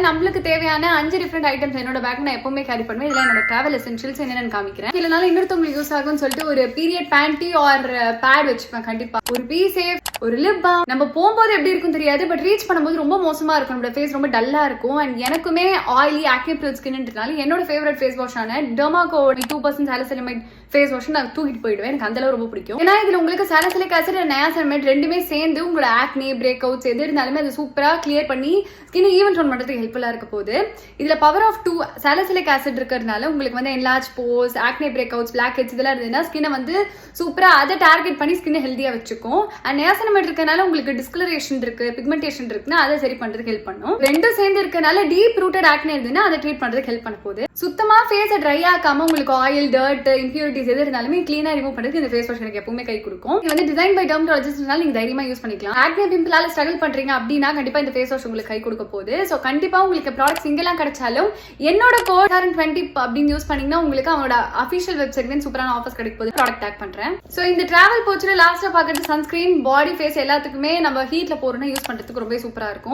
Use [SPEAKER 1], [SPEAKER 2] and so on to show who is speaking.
[SPEAKER 1] நம்மளுக்கு தேவையான 5 different items என்னோட பேக் நான் எப்பவுமே கேரி பண்ணுவேன். இதுல என்னோட டிராவல் எசென்ஷியல்ஸ் என்னன்னு காமிக்கிறேன். இல்லனால இன்னொருத்தவங்களுக்கு யூஸ் ஆகும்னு சொல்லிட்டு ஒரு பீரியட் பேண்டி ஆர் பேட் வச்சுப்பேன். கண்டிப்பா ஒரு பீ சேஃப், ஒரு லிப் பாம். நம்ம போகும்போது எப்படி இருக்கும் தெரியாது, பட் ரீச் பண்ணும்போது ரொம்ப மோசமா இருக்கும். நம்மளோட ஃபேஸ் ரொம்ப டல்லா இருக்கும். அண்ட் எனக்குமே ஆயிலி ஆக்னி ப்ரோன் ஸ்கின்ன்றதுனால என்னோட ஃபேவரட் ஃபேஸ் வாஷான டெர்மாகோ 2% சாலிசிலிமைட் ஃபேஸ் வாஷ் நான் தூக்கிட்டு போயிடுவேன். எனக்கு அந்த அளவு ரொம்ப பிடிக்கும். ஏன்னா இதுல உங்களுக்கு சாலிசிலிக் ஆசிட் அண்ட் நயாசினமைட் ரெண்டுமே சேர்ந்து உங்களோட ஆக்னி பிரேக் அவுட்ஸ் எது இருந்தாலுமே அது சூப்பரா கிளியர் பண்ணி ஸ்கின் ஈவன் டோன் பண்றதுக்கு ஹெல்ப்ஃபுல்லா இருக்க போகுது. இதுல பவர் ஆஃப் 2 சாலிசிலிக் ஆசிட் இருக்கிறதுனால உங்களுக்கு வந்து என்லார்ஜ் போர்ஸ், ஆக்னி பிரேக் அவுட்ஸ், பிளாக் ஹெட்ஸ் இதெல்லாம் இருந்ததுன்னா ஸ்கின்னை வந்து சூப்பரா அதை டார்கெட் பண்ணி ஸ்கின்னை ஹெல்தியா வச்சுக்கும். அண்ட் நயாசினமைட் இருக்கனால உங்களுக்கு டிஸ்கலரேஷன் இருக்கு, பிக்மெண்டேஷன் இருக்குன்னா அதை சரி பண்றதுக்கு ஹெல்ப் பண்ணும். ரெண்டும் சேர்ந்து இருக்கனால டீப் ரூட்டட் ஆக்னி இருந்ததுன்னா அதை ட்ரீட் பண்றதுக்கு ஹெல்ப் பண்ண போகுது. சுத்தமா ஃபேஸை ட்ரை ஆக்காம உங்களுக்கு ஆயில், டர்ட், இம்பியூரிட்டிஸ் எது இருந்தாலுமே கிளீனா ரிமூவ் பண்றதுக்கு இந்த ஃபேஸ் வாஷ் எனக்கு எப்பவுமே கை கொடுக்கும். இது வந்து டிசைன் பை டெர்மடாலஜிஸ்ட்னால நீங்க தைரியமா யூஸ் பண்ணிக்கலாம். ஆக்னி பிம்பிளால ஸ்ட்ரகிள் பண்றீங்க அப்படின்னா கண்டிப்பா இந்த ஃபேஸ் வாஷ் உங்களுக்கு கை கொடுக்க போகுது. சோ கண்டிப்பா உங்களுக்கு ப்ராடக்ட் சிங்கிளா கிடைச்சாலும் என்னோட கோட் 20 அப்படின்னு யூஸ் பண்ணீங்கன்னா உங்களுக்கு அவனோட அபிஷியல் வெப்சைட்ல சூப்பரான ஆஃபர்ஸ் கிடைக்க போகுது. ப்ராடக்ட் டேக் பண்றேன். சோ இந்த டிராவல் போச்சுல லாஸ்டா பாக்குறது சன்ஸ்கிரீன், பாடி, ஃபேஸ் எல்லாத்துக்குமே நம்ம ஹீட்ல போறோம்னா யூஸ் பண்றதுக்கு ரொம்ப சூப்பரா இருக்கும்.